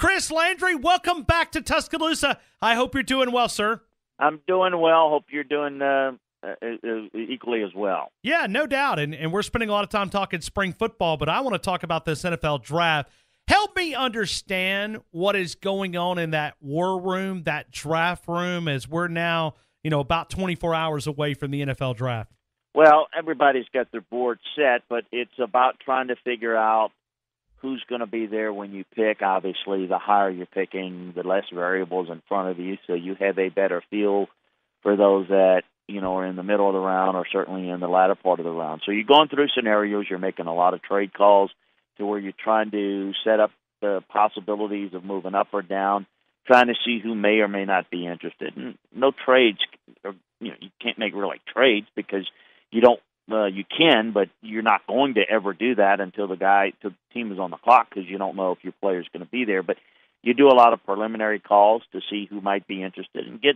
Chris Landry, welcome back to Tuscaloosa. I hope you're doing well, sir. I'm doing well. Hope you're doing equally as well. Yeah, no doubt. And we're spending a lot of time talking spring football, but I want to talk about this NFL draft. Help me understand what is going on in that war room, that draft room, as we're now, about 24 hours away from the NFL draft. Well, everybody's got their board set, but it's about trying to figure out who's going to be there when you pick. Obviously, the higher you're picking, the less variables in front of you, so you have a better feel for those that, are in the middle of the round or certainly in the latter part of the round. So you're going through scenarios. You're making a lot of trade calls to where you're trying to set up the possibilities of moving up or down, trying to see who may or may not be interested. And no trades, you can't make really trades because you don't. You can, but you're not going to ever do that until the team is on the clock because you don't know if your player is going to be there. But you do a lot of preliminary calls to see who might be interested and get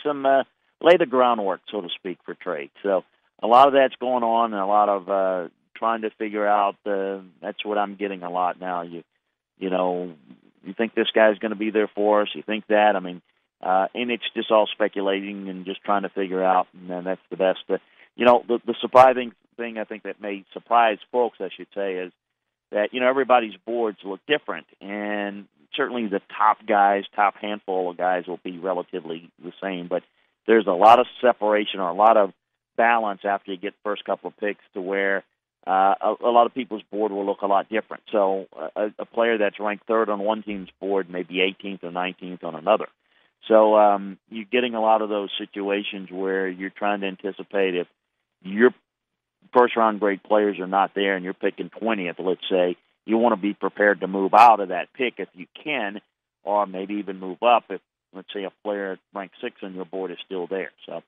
some lay the groundwork, so to speak, for trade. So a lot of that's going on, and a lot of trying to figure out. That's what I'm getting a lot now. You think this guy's going to be there for us? You think that? And it's just all speculating and just trying to figure out, and then that's the best. The surprising thing I think that may surprise folks, I should say, is that, everybody's boards look different. And certainly the top handful of guys will be relatively the same. But there's a lot of separation or a lot of balance after you get the first couple of picks to where a lot of people's board will look a lot different. So a player that's ranked third on one team's board may be 18th or 19th on another. So you're getting a lot of those situations where you're trying to anticipate if your first-round great players are not there and you're picking 20th, let's say, you want to be prepared to move out of that pick if you can, or maybe even move up if, let's say, a player ranked 6th on your board is still there. So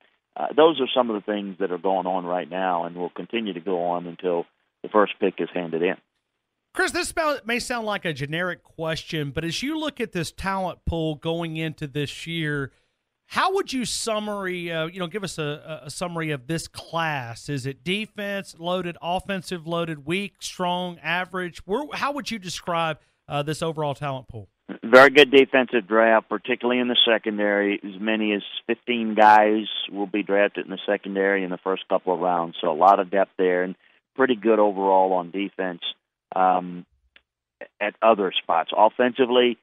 those are some of the things that are going on right now and will continue to go on until the first pick is handed in. Chris, this may sound like a generic question, but as you look at this talent pool going into this year, how would you give us a summary of this class? Is it defense loaded, offensive loaded, weak, strong, average? How would you describe this overall talent pool? Very good defensive draft, particularly in the secondary. As many as 15 guys will be drafted in the secondary in the first couple of rounds, so a lot of depth there and pretty good overall on defense at other spots. Offensively,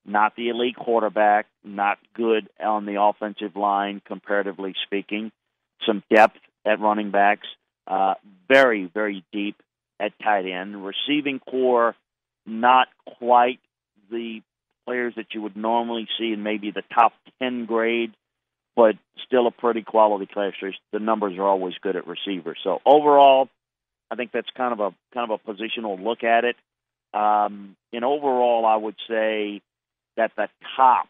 not the elite quarterback, not good on the offensive line, comparatively speaking. Some depth at running backs, very, very deep at tight end. Receiving core, not quite the players that you would normally see in maybe the top 10 grade, but still a pretty quality class. The numbers are always good at receiver. So overall, I think that's kind of a positional look at it. And overall, I would say that the top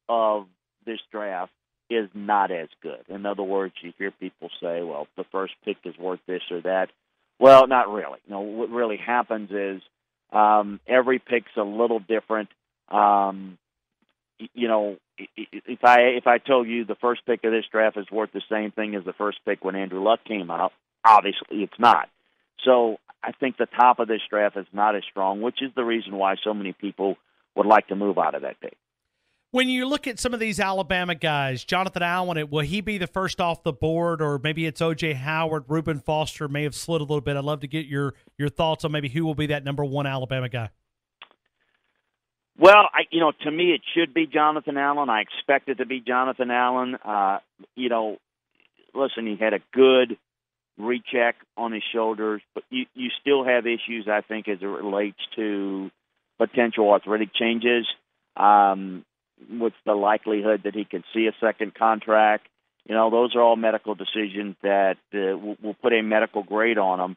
of this draft is not as good. In other words, you hear people say, well, the first pick is worth this or that. Well, not really. What really happens is every pick's a little different. If I told you the first pick of this draft is worth the same thing as the first pick when Andrew Luck came out, obviously it's not. So I think the top of this draft is not as strong, which is the reason why so many people would like to move out of that pick. When you look at some of these Alabama guys, Jonathan Allen, will he be the first off the board, or maybe it's O.J. Howard, Reuben Foster may have slid a little bit? I'd love to get your thoughts on maybe who will be that number one Alabama guy. Well, to me it should be Jonathan Allen. I expect it to be Jonathan Allen. Listen, he had a good recheck on his shoulders, but you still have issues, I think, as it relates to potential arthritic changes. What's the likelihood that he can see a second contract? Those are all medical decisions that will put a medical grade on them.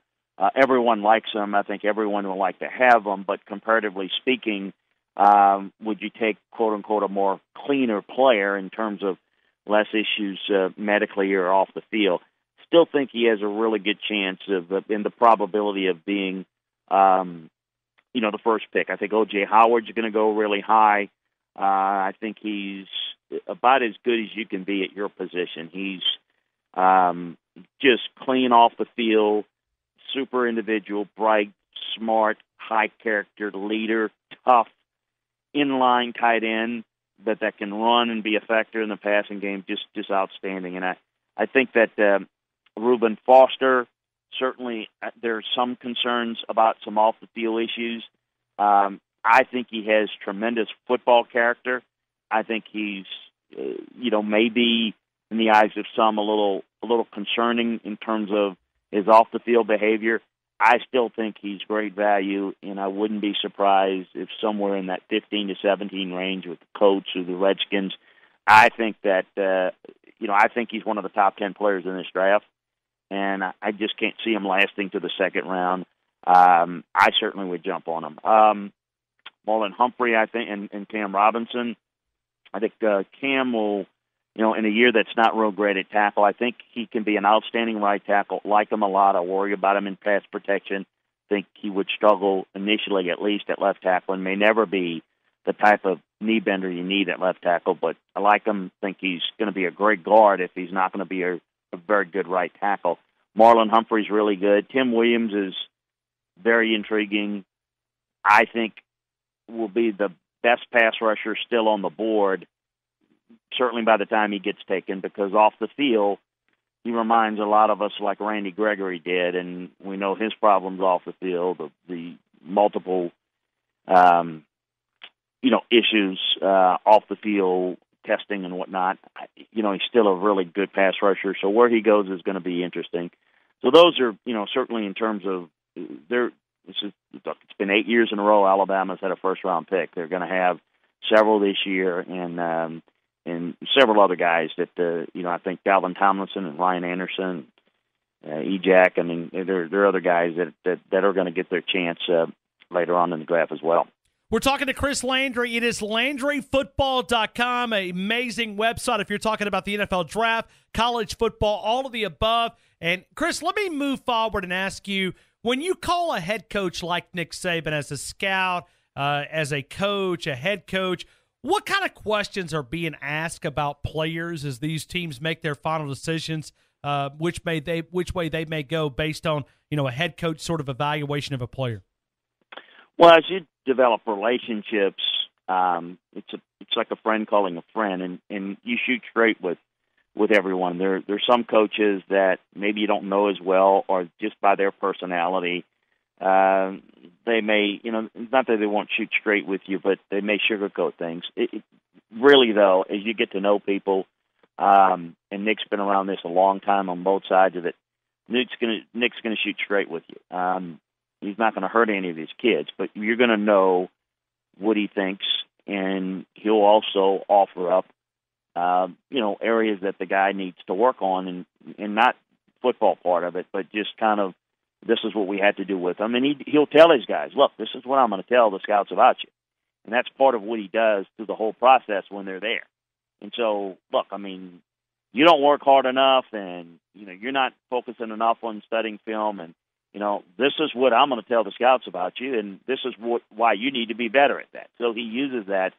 Everyone likes them. I think everyone would like to have them, but comparatively speaking, would you take, quote-unquote, a more cleaner player in terms of less issues medically or off the field? Still think he has a really good chance in the probability of being, the first pick. I think O.J. Howard's going to go really high. I think he's about as good as you can be at your position. He's just clean off the field, super individual, bright, smart, high character, leader, tough. inline tight end that can run and be a factor in the passing game, just outstanding. And I think that Reuben Foster, certainly there's some concerns about some off-the-field issues. I think he has tremendous football character. I think he's, maybe in the eyes of some a little concerning in terms of his off-the-field behavior. I still think he's great value, and I wouldn't be surprised if somewhere in that 15 to 17 range with the Colts or the Redskins. I think that, I think he's one of the top 10 players in this draft, and I just can't see him lasting to the second round. I certainly would jump on him. Marlon Humphrey, I think, and Cam Robinson. I think Cam will, in a year that's not real great at tackle, I think he can be an outstanding right tackle. Like him a lot. I worry about him in pass protection. Think he would struggle initially, at least at left tackle, and may never be the type of knee bender you need at left tackle. But I like him. Think he's going to be a great guard if he's not going to be a very good right tackle. Marlon Humphrey's really good. Tim Williams is very intriguing. I think will be the best pass rusher still on the board, certainly by the time he gets taken, because off the field, he reminds a lot of us like Randy Gregory did, and we know his problems off the field, the multiple, issues off the field, testing and whatnot. He's still a really good pass rusher, so where he goes is going to be interesting. So those are, certainly in terms of it's been 8 years in a row Alabama's had a first-round pick. They're going to have several this year, and several other guys that, I think Dalvin Tomlinson and Ryan Anderson, Ejac. I mean, there are other guys that are going to get their chance later on in the draft as well. We're talking to Chris Landry. It is LandryFootball.com, an amazing website if you're talking about the NFL draft, college football, all of the above. And, Chris, let me move forward and ask you, when you call a head coach like Nick Saban as a scout, as a coach, a head coach, what kind of questions are being asked about players as these teams make their final decisions, which way they may go based on, a head coach sort of evaluation of a player? Well, as you develop relationships, it's like a friend calling a friend, and you shoot straight with everyone. There's some coaches that maybe you don't know as well, or just by their personality, they may, not that they won't shoot straight with you, but they may sugarcoat things. Really, though, as you get to know people, and Nick's been around this a long time on both sides of it, Nick's gonna shoot straight with you. He's not going to hurt any of his kids, but you're going to know what he thinks, and he'll also offer up, areas that the guy needs to work on, and not football part of it, but just kind of, this is what we had to do with him. And he'll tell his guys, look, this is what I'm going to tell the scouts about you. And that's part of what he does through the whole process when they're there. And so, look, I mean, you don't work hard enough, and, you're not focusing enough on studying film, and, this is what I'm going to tell the scouts about you, and this is why you need to be better at that. So he uses that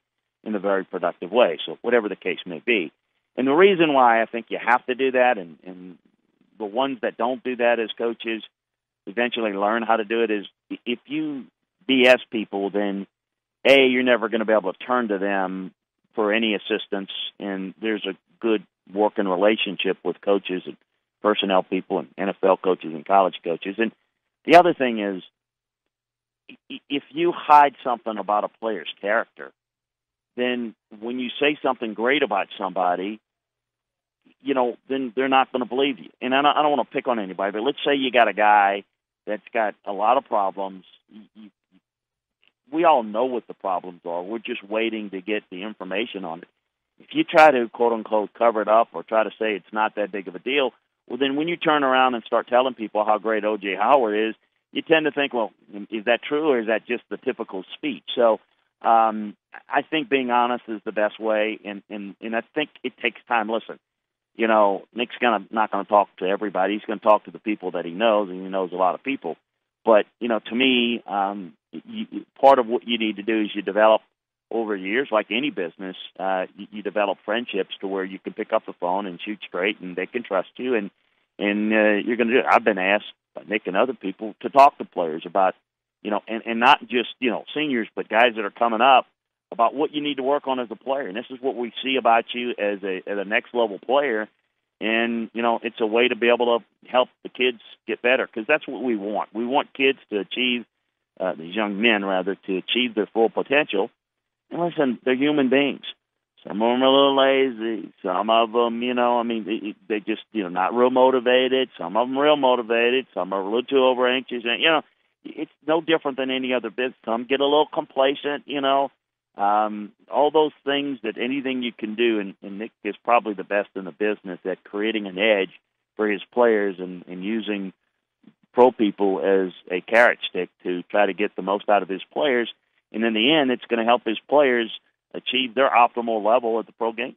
in a very productive way, so whatever the case may be. And the reason why I think you have to do that, and the ones that don't do that as coaches eventually learn how to do it, is if you BS people, then, A, you're never going to be able to turn to them for any assistance, and there's a good working relationship with coaches and personnel people and NFL coaches and college coaches. And the other thing is, if you hide something about a player's character, then when you say something great about somebody, then they're not going to believe you. And I don't want to pick on anybody, but let's say you got a guy that's got a lot of problems. We all know what the problems are. We're just waiting to get the information on it. If you try to, quote-unquote, cover it up or try to say it's not that big of a deal, well, then when you turn around and start telling people how great O.J. Howard is, you tend to think, well, is that true, or is that just the typical speech? So I think being honest is the best way, and I think it takes time. Listen, Nick's not going to talk to everybody. He's going to talk to the people that he knows, and he knows a lot of people. But, to me, part of what you need to do is you develop over years, like any business, you develop friendships to where you can pick up the phone and shoot straight, and they can trust you, and you're going to do it. I've been asked by Nick and other people to talk to players about, and not just, seniors, but guys that are coming up about what you need to work on as a player. And this is what we see about you as a next level player. And, it's a way to be able to help the kids get better, because that's what we want. We want kids to achieve, these young men, rather, to achieve their full potential. And listen, they're human beings. Some of them are a little lazy. Some of them, they just, not real motivated. Some of them real motivated. Some are a little too over anxious. And, it's no different than any other business. Some get a little complacent, all those things, that anything you can do, and Nick is probably the best in the business at creating an edge for his players and using pro people as a carrot stick to try to get the most out of his players. And in the end, it's going to help his players achieve their optimal level at the pro game.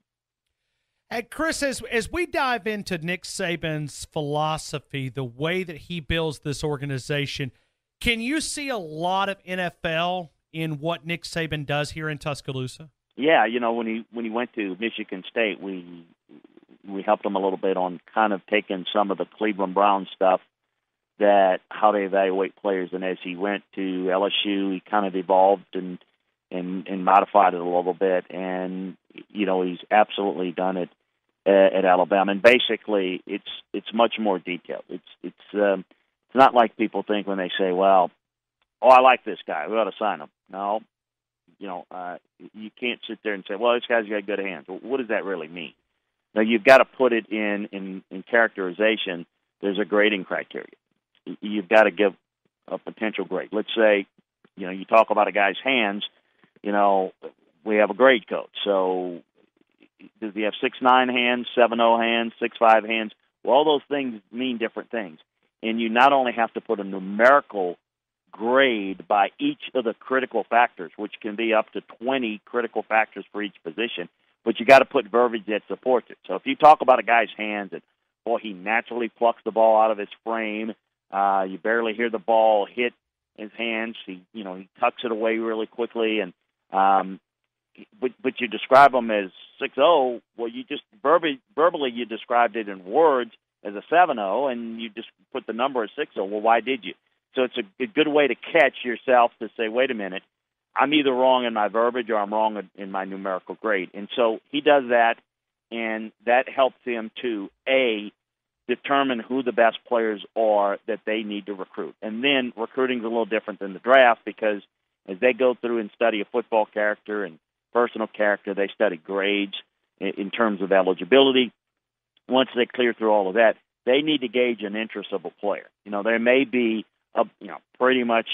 And Chris, as we dive into Nick Saban's philosophy, the way that he builds this organization, can you see a lot of NFL in what Nick Saban does here in Tuscaloosa? Yeah, when he went to Michigan State, we helped him a little bit on kind of taking some of the Cleveland Browns stuff, that how they evaluate players, and as he went to LSU, he kind of evolved and modified it a little bit, and he's absolutely done it at Alabama. And basically, it's much more detailed. It's not like people think when they say, "Well, I like this guy, we ought to sign him." No, you can't sit there and say, "Well, this guy's got good hands." Well, what does that really mean? Now, you've got to put it in characterization. There's a grading criteria. You've got to give a potential grade. Let's say, you talk about a guy's hands. We have a grade code. So does he have 6'9" hands, 7'0" hands, 6'5" hands? Well, all those things mean different things. And you not only have to put a numerical grade by each of the critical factors, which can be up to 20 critical factors for each position, but you got to put verbiage that supports it. So if you talk about a guy's hands and, boy, he naturally plucks the ball out of his frame, you barely hear the ball hit his hands, he tucks it away really quickly, and but you describe him as 6'0", well, you just verbally you described it in words as a 7'0", and you just put the number as 6'0". Well, why did you? So it's a good way to catch yourself to say, wait a minute, I'm either wrong in my verbiage or I'm wrong in my numerical grade. And so he does that, and that helps him to, A, determine who the best players are that they need to recruit. And then recruiting is a little different than the draft, because as they go through and study a football character and personal character, they study grades in terms of eligibility. Once they clear through all of that, they need to gauge an interest of a player. There may be pretty much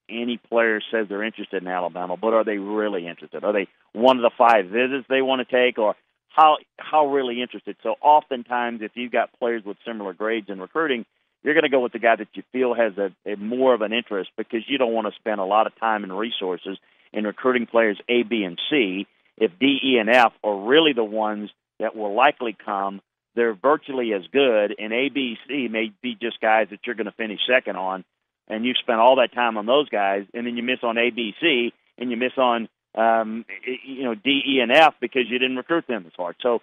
any player says they're interested in Alabama, but are they really interested? Are they one of the 5 visits they want to take, or how really interested? So oftentimes, if you've got players with similar grades in recruiting, you're going to go with the guy that you feel has a more of an interest, because you don't want to spend a lot of time and resources in recruiting players A, B, and C. If D, E, and F are really the ones that will likely come, they're virtually as good, and A, B, C may be just guys that you're going to finish second on, and you've spent all that time on those guys, and then you miss on A, B, C, and you miss on D, E, and F because you didn't recruit them as hard. So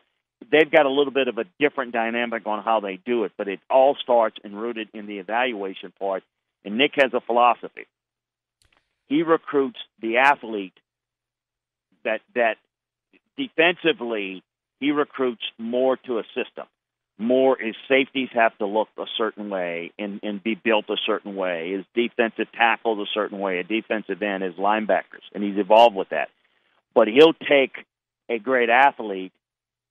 they've got a little bit of a different dynamic on how they do it, but it all starts and rooted in the evaluation part. And Nick has a philosophy. He recruits the athlete that defensively he recruits more to a system. More his safeties have to look a certain way and be built a certain way. His defensive tackles a certain way, a defensive end, his linebackers, and he's evolved with that. But he'll take a great athlete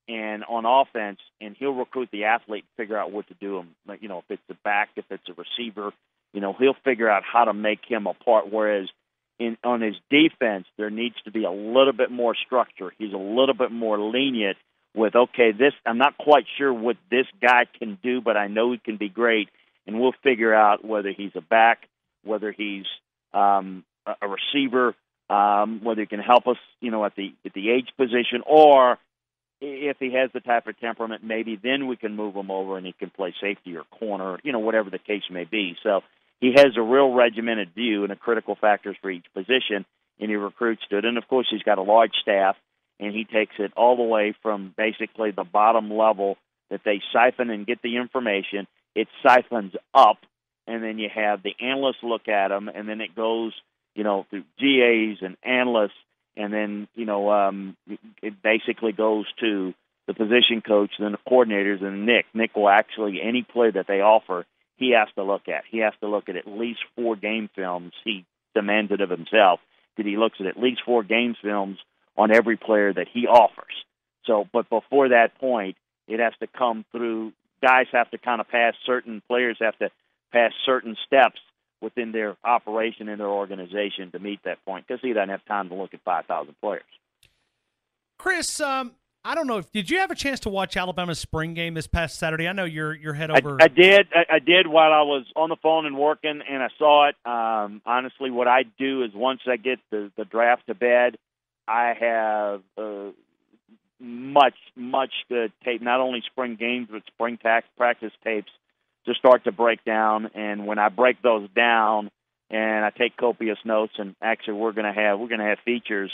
and on offense, and he'll recruit the athlete and figure out what to do. Like, if it's a back, if it's a receiver, he'll figure out how to make him a part. Whereas on his defense, there needs to be a little bit more structure. He's a little bit more lenient with, okay, I'm not quite sure what this guy can do, but I know he can be great, and we'll figure out whether he's a back, whether he's a receiver, whether he can help us, at the age position, or if he has the type of temperament, maybe then we can move him over and he can play safety or corner, whatever the case may be. So he has a real regimented view and the critical factors for each position, and he recruits to it. And, of course, he's got a large staff, and he takes it all the way from basically the bottom level that they siphon and get the information. It siphons up, and then you have the analysts look at them, and then it goes, through GAs and analysts, and then it basically goes to the position coach, then the coordinators, and Nick. Nick will actually, any play that they offer, he has to look at. He has to look at least 4 game films. He demands it of himself that he looks at least 4 game films on every player that he offers. So, but before that point, it has to come through. Guys have to kind of pass certain players have to pass certain steps within their operation and their organization to meet that point, because he doesn't have time to look at 5,000 players. Chris, I don't know did you have a chance to watch Alabama's spring game this past Saturday? I know you're head over. I did while I was on the phone and working, and I saw it. Honestly, what I do is once I get the draft to bed, I have much good tape, not only spring games but spring practice tapes to start to break down. And when I break those down, and I take copious notes, and actually we're going to have features,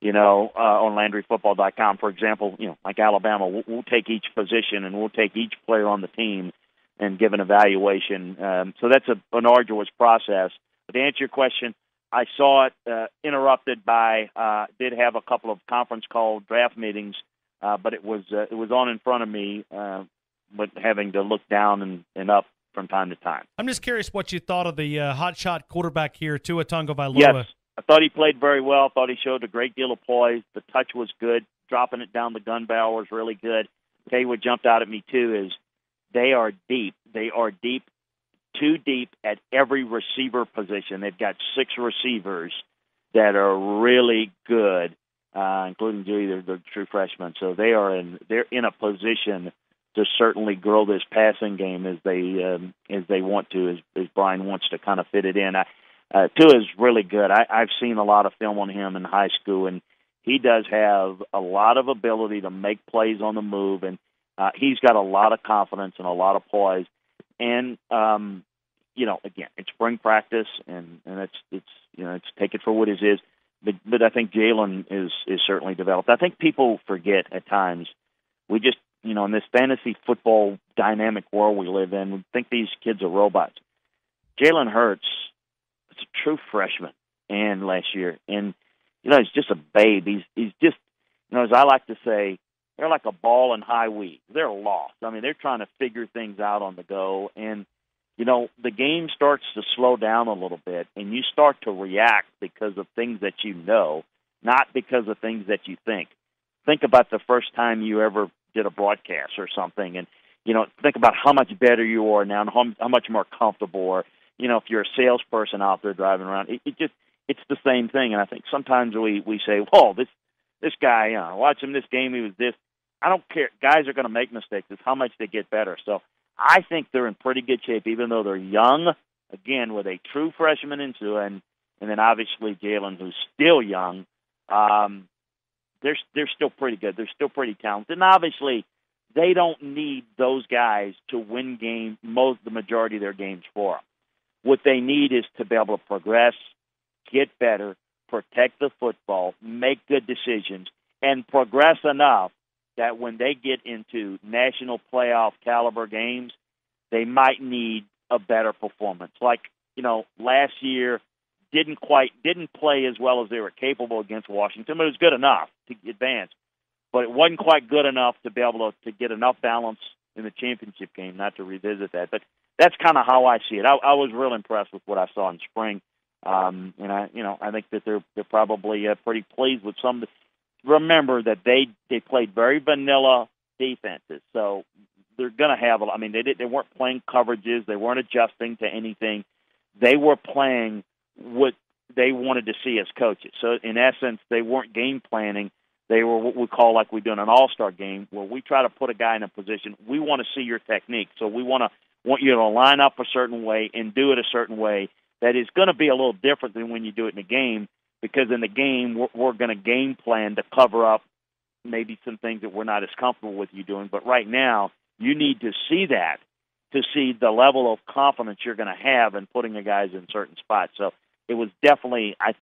on LandryFootball.com, for example, like Alabama, we'll take each position and we'll take each player on the team and give an evaluation. So that's an arduous process. But to answer your question, I saw it interrupted by did have a couple of conference call draft meetings, but it was on in front of me, but having to look down and up from time to time. I'm just curious what you thought of the hotshot quarterback here, Tua Tagovailoa. Yes, I thought he played very well. I thought he showed a great deal of poise. The touch was good. Dropping it down the gun barrel was really good. Tell you what jumped out at me, too, is they are deep. They are deep, too deep at every receiver position. They've got 6 receivers that are really good, including Dewey, the true freshman. So they're in a position to certainly grow this passing game as they want to, as Brian wants to kind of fit it in. Tua is really good. I've seen a lot of film on him in high school, and he does have a lot of ability to make plays on the move, and he's got a lot of confidence and a lot of poise. And again, it's spring practice, and it's take it for what it is. But I think Jalen is certainly developed. I think people forget at times. We just in this fantasy football dynamic world we live in, we think these kids are robots. Jalen Hurts, it's a true freshman, and last year, and he's just a babe. He's just, as I like to say, they're like a ball in high weeds. They're lost. I mean, they're trying to figure things out on the go, and the game starts to slow down a little bit, and you start to react because of things that not because of things that you think. Think about the first time you ever did a broadcast or something, and think about how much better you are now, and how much more comfortable. Or if you're a salesperson out there driving around, it's the same thing. And I think sometimes we say, "Whoa, this guy, watch him this game. He was this." I don't care. Guys are going to make mistakes. It's how much they get better. So I think they're in pretty good shape, even though they're young. Again, with a true freshman into and then obviously Jalen, who's still young. They're still pretty good. They're still pretty talented. And obviously, they don't need those guys to win the majority of their games for them. What they need is to be able to progress, get better, protect the football, make good decisions, and progress enough that when they get into national playoff caliber games, they might need a better performance. Like, last year, didn't play as well as they were capable against Washington, but it was good enough to advance. But it wasn't quite good enough to be able to get enough balance in the championship game, not to revisit that. But that's kind of how I see it. I was real impressed with what I saw in spring. And I think that they're probably pretty pleased with some. Remember that they played very vanilla defenses, so they're going to have. They weren't playing coverages. They weren't adjusting to anything. They were playing what they wanted to see as coaches. So in essence, they weren't game planning. They were what we call, like we do in an all-star game, where we try to put a guy in a position. We want to see your technique, so we want you to line up a certain way and do it a certain way that is going to be a little different than when you do it in a game, because in the game we're going to game plan to cover up maybe some things that we're not as comfortable with you doing. But right now, you need to see that to see the level of confidence you're going to have in putting the guys in certain spots. So it was definitely, I